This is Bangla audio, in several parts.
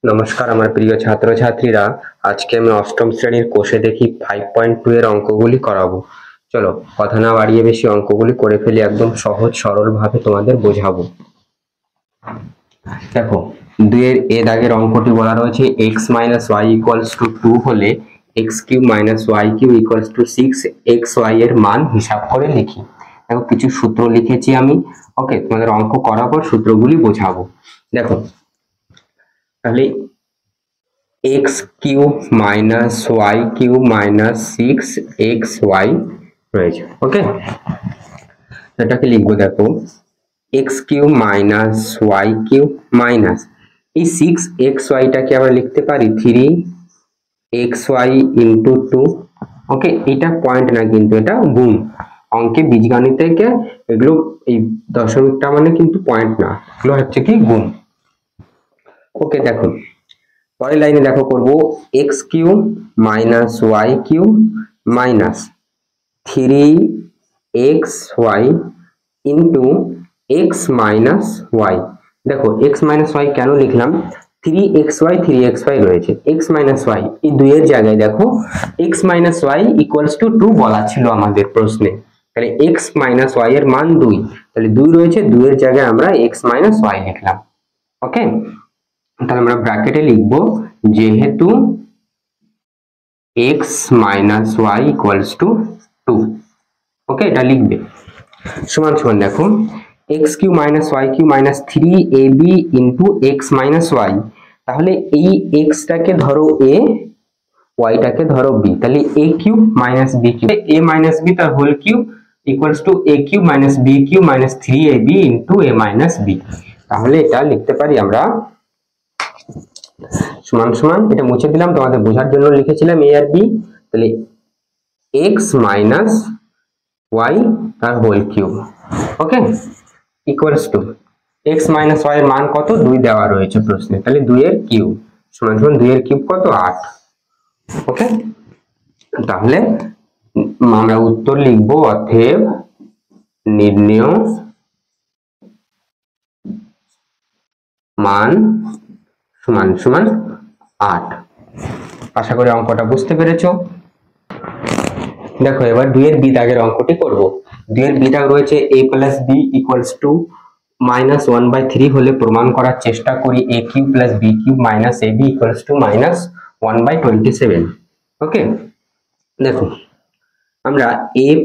নমস্কার আমার প্রিয় ছাত্রছাত্রীরা, আজকে আমি অষ্টম শ্রেণীর কোষে দেখি 5.2 এর অঙ্কগুলি করাবো। চলো কথা না বাড়িয়ে বেশি অঙ্কগুলি করে ফেলি, একদম সহজ সরল ভাবে তোমাদের বোঝাবো। দেখো 2 এর এ দাগের অঙ্কটি বলা রয়েছে x - y = 2 হলে x³ - y³ = 6xy এর মান হিসাব করে লিখি। দেখো কিছু সূত্র লিখেছি আমি, ওকে, তোমাদের অঙ্ক করার পর সূত্রগুলি বোঝাবো। দেখো তাহলে x³ - y³ - 6xy রয়েছে, ওকে। এটাকে লিখবো, দেখো x³ - y³ এই 6xy টাকে আমরা লিখতে পারি 3xy × 2, ওকে। এটা পয়েন্ট না, কিন্তু এটা গুণ। অঙ্কে বীজগণিতে এগুলো এই দশমিকটা মানে কিন্তু পয়েন্ট না, এগুলো হচ্ছে কি গুণ, ওকে। দেখো পরের লাইনে দেখো করব x³ - y³ - 3xy × x - y। দেখো x - y কেন লিখলাম, 3xy রয়েছে, x - y এই দুইয়ের জায়গায় দেখো x - y = 2 বলা ছিল আমাদের প্রশ্নে, তাহলে x - y এর মান 2, তাহলে 2 রয়েছে, 2 এর জায়গায় আমরা x - y লিখলাম, ওকে। তাহলে আমরা ব্র্যাকেটে লিখব যেহেতু x - y = 2, ওকে, এটা লিখবে সমান সমান। দেখো x³ - y³ - 3ab × x - y, তাহলে এই x টাকে ধরো a, y টাকে ধরো b, তাহলে a³ - b³ a - b তার whole cube = a³ - b³ - 3ab × a - b। তাহলে এটা লিখতে পারি আমরা সমান সমান, এটা মুছে দিলাম তোমাদের বোঝার জন্য লিখেছিলাম a আর b, তাহলে x - y তার হোল কিউব, ওকে, = x - y এর মান কত, 2 দেওয়া রয়েছে প্রশ্নে, তাহলে 2 এর কিউব সমান সমান 2 এর কিউব কত, 8, ওকে। তাহলে আমরা উত্তর লিখব, অতএব নির্ণেয় মান সমান সমান 8। আশা করি অঙ্কটা বুঝতে পেরেছো। দেখো এবার 2 এর বি দাগের অঙ্কটি করব। 2 এর বি দাগ রয়েছে a + b = -1/3 হলে প্রমাণ করার চেষ্টা করি a³ + b³ - ab = -1/27, ওকে। দেখো আমরা a +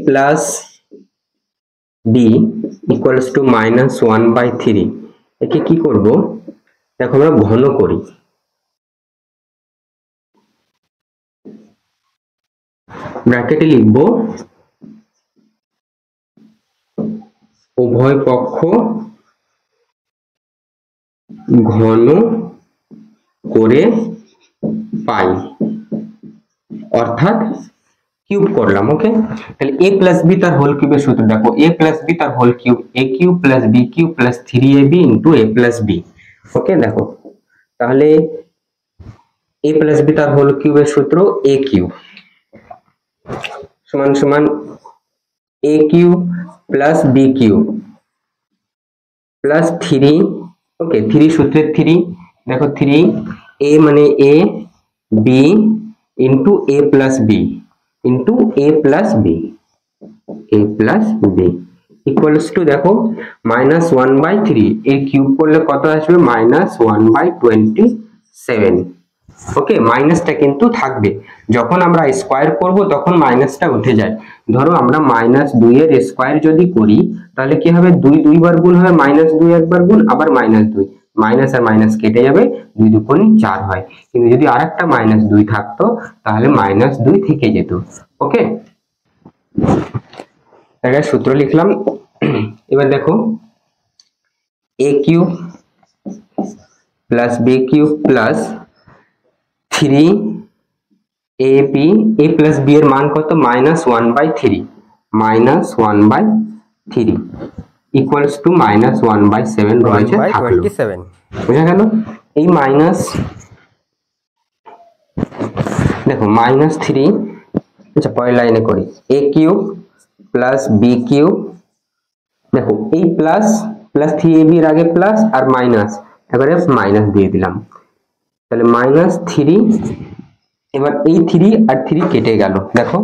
b = -1/3, একে কি করব, দেখো আমরা ঘন করি, ব্র্যাকেটে লিখব উভয় পক্ষ ঘন করে পাই, অর্থাৎ কিউব করলাম, ওকে। তাহলে a + b তার হোল কিউবের সূত্র দেখো, a + b তার whole cube a³ + b³ + 3ab × a + b, okay. দেখো তাহলে a + b তার হোল কিউবের সূত্র a³ সমান সমান a³ + b³ + 3, ওকে, 3 সূত্রের 3, দেখো 3 a মানে a, b × a + b × a + b দেখো -1/3, এর কিউব করলে কত আসবে, -1/27, ওকে। মাইনাসটা কিন্তু থাকবে, যখন আমরা স্কয়ার করব তখন মাইনাসটা উঠে যায়। ধরো আমরা -2 এর স্কয়ার যদি করি তাহলে কি হবে, 2 দুইবার গুণ হবে, -2 একবার গুণ, আবার -2, মাইনাস আর মাইনাস কেটে যাবে, 2 × 2 = 4 হয়। কিন্তু যদি আরেকটা -2 থাকতো তাহলে -2 থেকে যেত, ওকে। একটা সূত্র লিখলাম। এবার দেখো a³ + b³ + 3ab, a + b এর মান কত, -1/3 = -1/7 রয়েছে, থাকলো, বুঝা গেল। এই মাইনাস, দেখো -3, আচ্ছা পরের লাইনে করি a³ + b³, দেখো এই প্লাস 3ab এর আগে প্লাস আর মাইনাস, এবারে মাইনাস দিয়ে দিলাম, তাহলে -3, এবার এই 3 আর 3 কেটে গেল, দেখো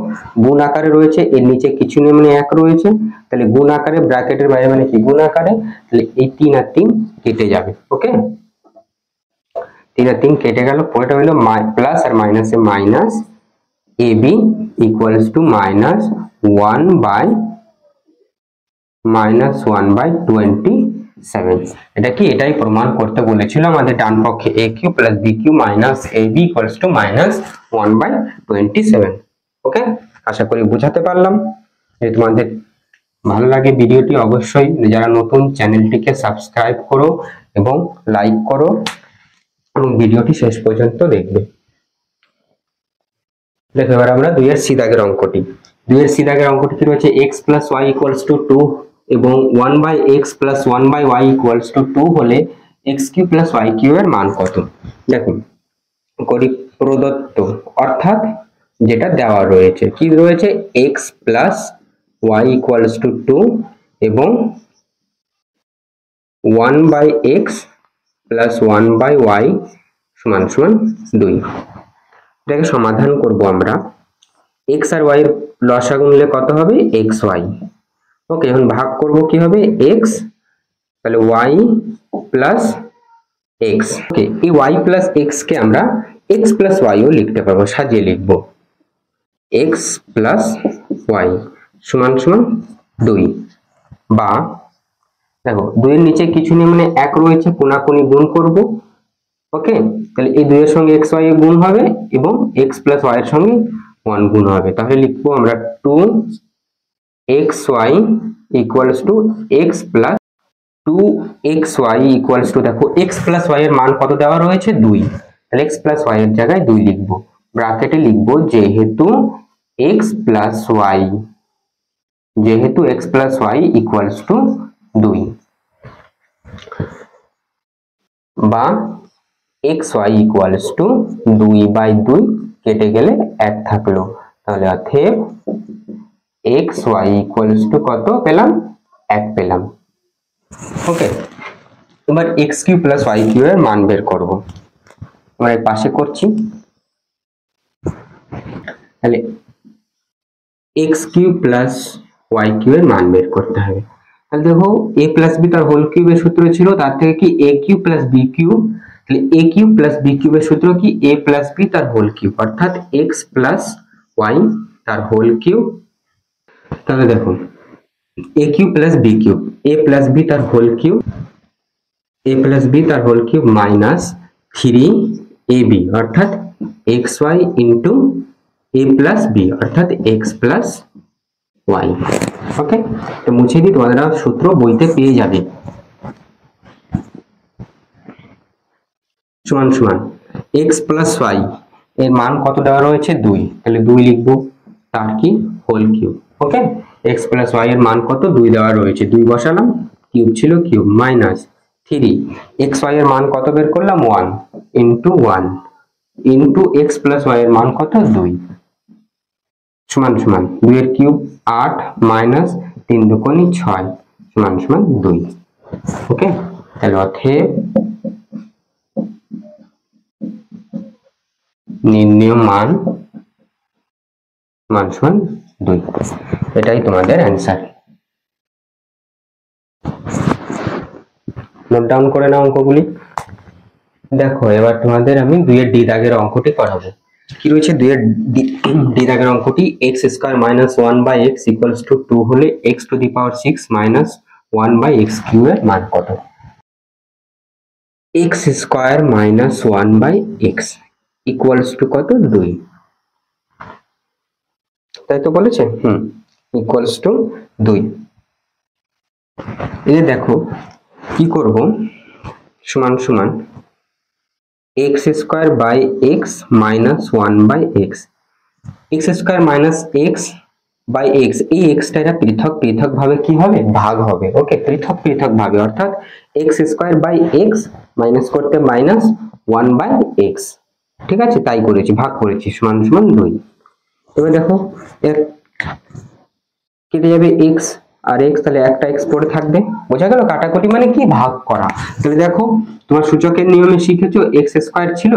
গুণ আকারে রয়েছে, এর নিচে কিছু নেই মানে 1 রয়েছে, তাহলে গুণ আকারে ব্র্যাকেটের বাইরে মানে কি গুণ আকারে, তাহলে এই 3 আর 3 কেটে যাবে। ওকে, 3 আর 3 কেটে গেল, পরেরটা হলো প্লাস আর মাইনাসে মাইনাস ab ইকুয়ালস টু -1/27। এটা কি, এটাই প্রমাণ করতে বলেছিল আমাদের ডান পক্ষে aq + bq - ab equals to -1/27। ওকে, আশা করি বুঝাতে পারলাম। যদি তোমাদের ভালো লাগে ভিডিওটি অবশ্যই যারা নতুন চ্যানেলটিকে সাবস্ক্রাইব করো এবং লাইক করো এবং ভিডিওটি শেষ পর্যন্ত দেখবে। দেখো এবার আমরা 2 এর সি দাগের অঙ্কটি, 2 এর সি দাগের অঙ্কটি কি রয়েছে, x + y = 2 এবং 1/x + 1/y = 2 হলে x³ + y³ এর মান কত। দেখুন করি প্রদত্ত, অর্থাৎ যেটা দেওয়া রয়েছে, কি রয়েছে, x + y = 2 এবং 1/x + 1/y = 2। এটাকে সমাধান করব আমরা। x আর y এর লসাগু নিলে কত হবে, xy। ওকে, এখন ভাগ করব কি হবে, x, তাহলে y + x। ওকে, এই y + x কে আমরা x + y ও লিখতে পারবো, সাজিয়ে লিখব x + y = 2। বা দেখো 2 এর নিচে কিছু নেই মানে 1 রয়েছে, কোনাকুনি গুণ করব। ওকে, তাহলে এই 2 এর সঙ্গে xy এর গুণ হবে এবং x + y এর সঙ্গে 1 গুণ হবে, তাহলে লিখবো আমরা 2xy = x + 2xy = দেখো x + y এর মান কত দেওয়া রয়েছে, 2, তাহলে x + y এর জায়গায় 2 লিখব, ব্র্যাকেটে লিখব যেহেতু x + y = 2, বা xy = 2/2, কেটে গেলে 1 থাকলো, তাহলে অতএব xy = কত পেলাম, 1 পেলাম। ওকে, এবার x³ + y³ এর মান বের করব। আমরা এই পাশে করছি, তাহলে x³ + y³ এর মান বের করতে হবে। তাহলে দেখো a + b তার হোল কিউব এর সূত্র ছিল, তার থেকে কি a³ + b³, তাহলে a³ + b³ এর সূত্র কি a + b তার হোল কিউব, অর্থাৎ x + y তার হোল কিউব। তাহলে দেখো a³ + b³ a + b তার হোল কিউব, a + b তার হোল কিউব -3ab, অর্থাৎ xy * a + b, অর্থাৎ x + y। ওকে, তো মুছে দিই, তোমরা সূত্র বইতে পেয়ে যাবে। সমান সমান x + y এর মান কত দেওয়া রয়েছে, 2, তাহলে 2 লিখব, তার কি হোল কিউব। ওকে, x + y এর মান কত, 2 দেওয়া রয়েছে, 2 বসালাম, কিউব ছিল কিউব -3, xy এর মান কত বের করলাম, 1 * 1 * x + y এর মান কত, 2 সমান সমান 2 এর কিউব 8 - 3 দুগুণে 6 = 2। ওকে, তাহলে অতএব নির্ণেয় মান = 2। এটাই তোমাদের অ্যান্সার। নোট ডাউন করে নাও অঙ্কগুলি। দেখো এবার তোমাদের আমি 2 এর ডি দাগের অঙ্কটি করাবো। কি রয়েছে 2 এর ডি দাগের অঙ্কটি, x² - 1/x = 2 হলে x⁶ - 1/x³ এর মান কত। x² - 1/x কত, 2, তাই তো বলেছে, = 2। এই দেখো কি করব, সমান সমান x² / x - 1/x, x² - x/x, এই x টা পৃথক পৃথক ভাবে কি হবে, ভাগ হবে। ওকে, পৃথক পৃথক ভাবে, অর্থাৎ x² / x মাইনাস করতে -1/x, ঠিক আছে, তাই করেছি, ভাগ করেছি, সমান সমান 2। এবার দেখো এর কেটে যাবে x আর x, তাহলে একটা x পড়ে থাকবে, বোঝা গেল, কাটাকুটি মানে কি, ভাগ করা। তাহলে দেখো তোমার সূচকের নিয়মে শিখেছো x² ছিল,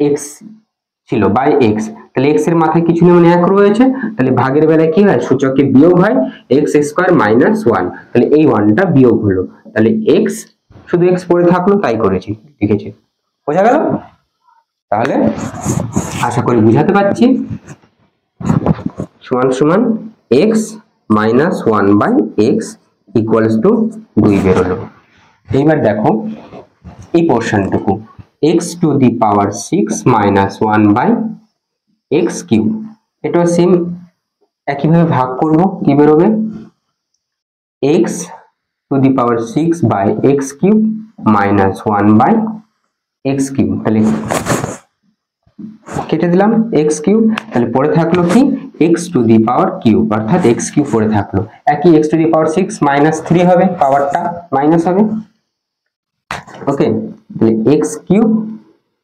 এক্স ছিল বাই এক্স, তাহলে এক্স এর মাথায় কিছু নেই মানে 1 রয়েছে, তাহলে ভাগের বেলায় কি হয় সূচকে বিয়োগ হয় এক্স স্কয়ার মাইনাস 1, তাহলে এই 1টা বিয়োগ হলো, তাহলে এক্স শুধু এক্স পড়ে থাকলো তাই করেছি লিখেছি। বোঝা গেল? তাহলে আশা করি বুঝাতে পারছি। সমান সমান x minus 1 by x equals to 2 বেরোলো। এইবার দেখো এই পোর্শনটুকু x to the power 6 minus 1 by x cube, এটা সেম একইভাবে ভাগ করব, কি বেরোবে x to the power 6 by x cube minus 1 by x cube, তাহলে কেটে দিলাম এক্স কিউব, তাহলে পড়ে থাকলো কি x to the power cube, অর্থাৎ এক্স কিউব পড়ে থাকলো, একই x to the power 6 minus 3 হবে, পাওয়ারটা মাইনাস হবে। ওকে, তাহলে x cube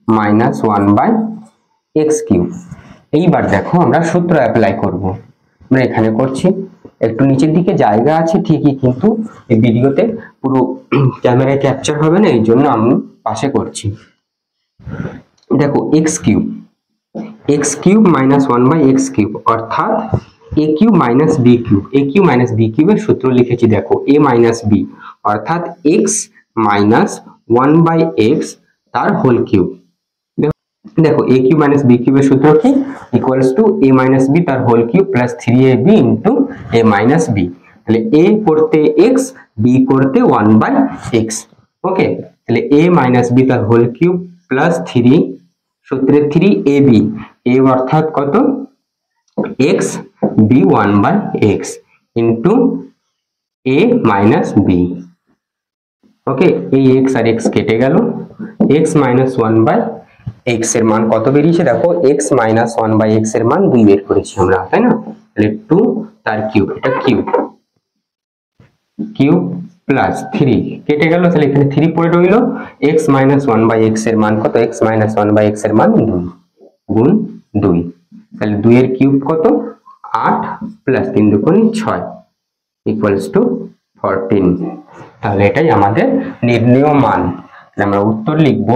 minus 1 by x cube. এইবার দেখো আমরা সূত্র অ্যাপ্লাই করব, আমরা এখানে করছি, একটু নিচের দিকে জায়গা আছে ঠিকই, কিন্তু এই ভিডিওতে পুরো ক্যামেরায় ক্যাপচার হবে না, এই জন্য আমি পাশে করছি। দেখো x cube minus 1 by x cube, অর্থাৎ a cube minus b cube, a cube minus b কিউবের সূত্র লিখেছি, দেখো এ মাইনাস বি, অর্থাৎ এক্স মাইনাস 1 বাই এক্স তার হোল কিউব। দেখো এ কিউব মাইনাস বি কিউবের সূত্র কি equals to a minus b তার whole cube plus 3ab into a minus b, তাহলে এ করতে এক্স, বি করতে 1 বাই এক্স। ওকে, তাহলে এ মাইনাস বি তার হোল কিউব প্লাস 3 সূত্রে 3ab, এ অর্থাৎ কত x, b 1 by x into a minus b. Okay, এই এক্স আর এক্স কেটে গেল, এক্স মাইনাস 1 বাই এক্স এর মান কত বেরিয়েছে দেখো, এক্স মাইনাস 1 বাই এক্স এর মান 2 বের করেছি আমরা, তাই না? তাহলে 2 তার কিউব, এটা কিউব প্লাস 3 কেটে গেল, তাহলে এখানে 3 পড়ে রইল, এক্স মাইনাস 1 বাই এক্স এর মান কত, এক্স মাইনাস 1 বাই এক্স এর মান 2 গুণ 2, তাহলে 2 এর কিউব কত 8 প্লাস 3 দুগুণ 6 ইকুয়ালস টু 14, তাহলে এটাই আমাদের নির্ণেয় মান। আমরা উত্তর লিখব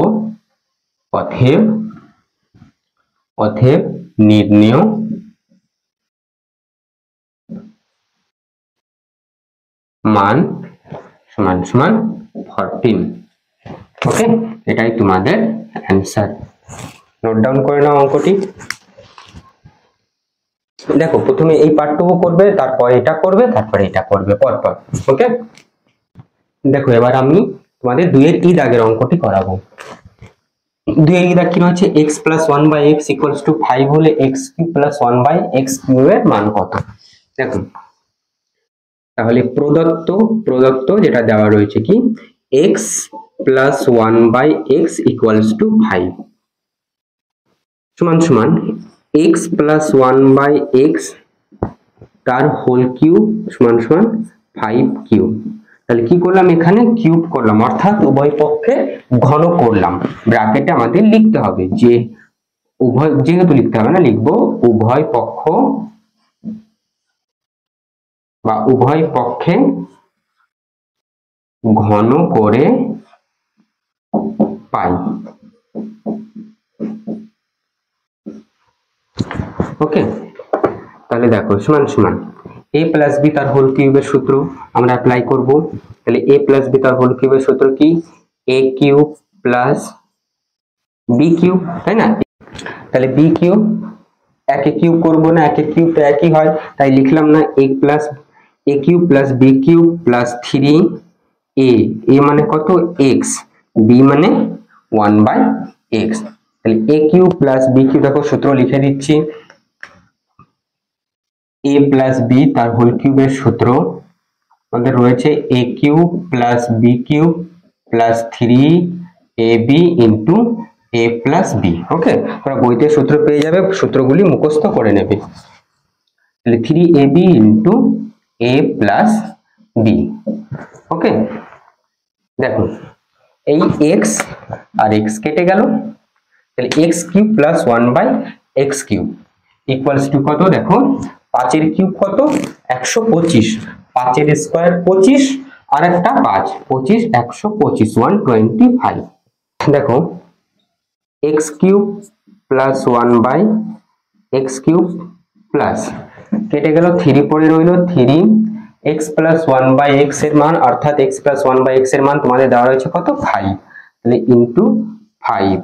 অতএব নির্ণেয় মান সমান সমান 14। ওকে, এটাই তোমাদের অ্যান্সার। নোট ডাউন করে নাও অঙ্কটি। দেখো প্রথমে এই পার্টটুকু করবে, তারপর এটা করবে, তারপরে এটা করবে পরপর। ওকে, দেখো এবার আমি তোমাদের 2 এর ই দাগের অঙ্কটি করাবো। 2 এর ই দাগ কি রয়েছে, x plus 1 by x equals to 5 হলে x cube plus 1 by x cube এর মান কত? দেখো তাহলে প্রদত্ত যেটা দেওয়া রয়েছে কি x plus 1 by x equals to 5 সমান সমান x প্লাস 1 বাই x তার হোল কিউব সমান সমান 5 কিউব। তাহলে কি করলাম, এখানে কিউব করলাম, অর্থাৎ উভয় পক্ষে ঘন করলাম। ব্র্যাকেটে আমাদের লিখতে হবে যে উভয়, যেহেতু লিখতে হবে না, লিখবো উভয় পক্ষ বা উভয় পক্ষে ঘন করে পাই। ওকে, তাহলে দেখো সমান সমান a প্লাস বি তার হোল কিউবের সূত্র আমরা অ্যাপ্লাই করব। তাহলে a প্লাস বি তার হোল কিউবের সূত্র কি a cube plus b cube, তাই না? তাহলে বি কিউব একে কিউব করব না, একে কিউব তো একই হয়, তাই লিখলাম না a cube plus b cube plus 3a, a মানে কত x, b মানে 1 বাই x। তাহলে a cube plus b cube, দেখো সূত্র লিখে দিচ্ছি, a প্লাস বি তার হোল কিউবের সূত্র আমাদের রয়েছে a cube plus b cube plus 3ab into a plus b. Okay, তোমরা বইতে সূত্র পেয়ে যাবে, সূত্রগুলি মুখস্থ করে নেবে। তাহলে 3ab into a plus b. Okay, দেখো এই x আর x কেটে গেল, তাহলে x cube plus 1 by x cube equals to কত, দেখো 5 এর কিউব কত 125, 5 এর স্কয়ার 25 আর একটা 5, 25 125 125। দেখো x cube plus 1 x cube plus কেটে গেল 3 পড়ে রইল 3 এক্স প্লাস 1/x এর মান অর্থাৎ x প্লাস 1/x এর মান তোমাদের দেওয়া রয়েছে কত 5 তাহলে ইনটু 5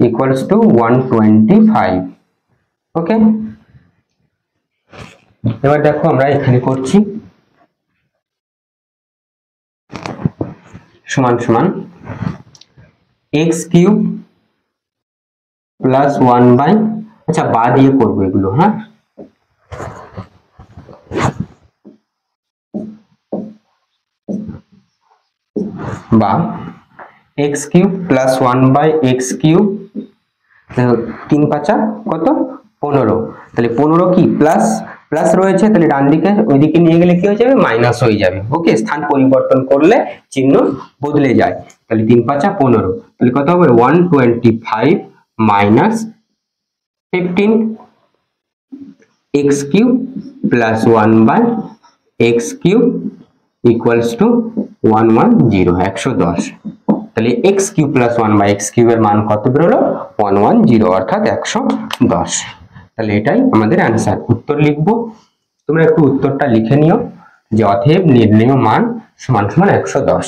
ইকুয়ালস টু 125 ওকে। এবার দেখো আমরা এখানে করছি সমান সমান x কিউব প্লাস 1 আচ্ছা বা দিয়ে করবো এগুলো হ্যাঁ বা x cube plus 1/x cube 3 পাঁচা কত 15 তাহলে 15 কি প্লাস প্লাস রয়েছে তাহলে ডান দিকে ওইদিকে নিয়ে গেলে কি হয়ে যাবে মাইনাস হয়ে যাবে ওকে স্থান পরিবর্তন করলে চিহ্ন বদলে যায় তাহলে 3 পাঁচা 15 তাহলে কত হবে 125 minus 15 x cube plus 1/x cube equals two 110 110 তাহলে x কিউব প্লাস 1/x কিউবের মান কত বেরোলো 110 অর্থাৎ 110 তাহলে এটাই আমাদের অ্যান্সার উত্তর লিখবো তোমরা একটু উত্তরটা লিখে নিও যে অতএব নির্ণেয় মান সমান সমান 110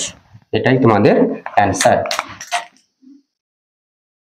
এটাই তোমাদের অ্যান্সার।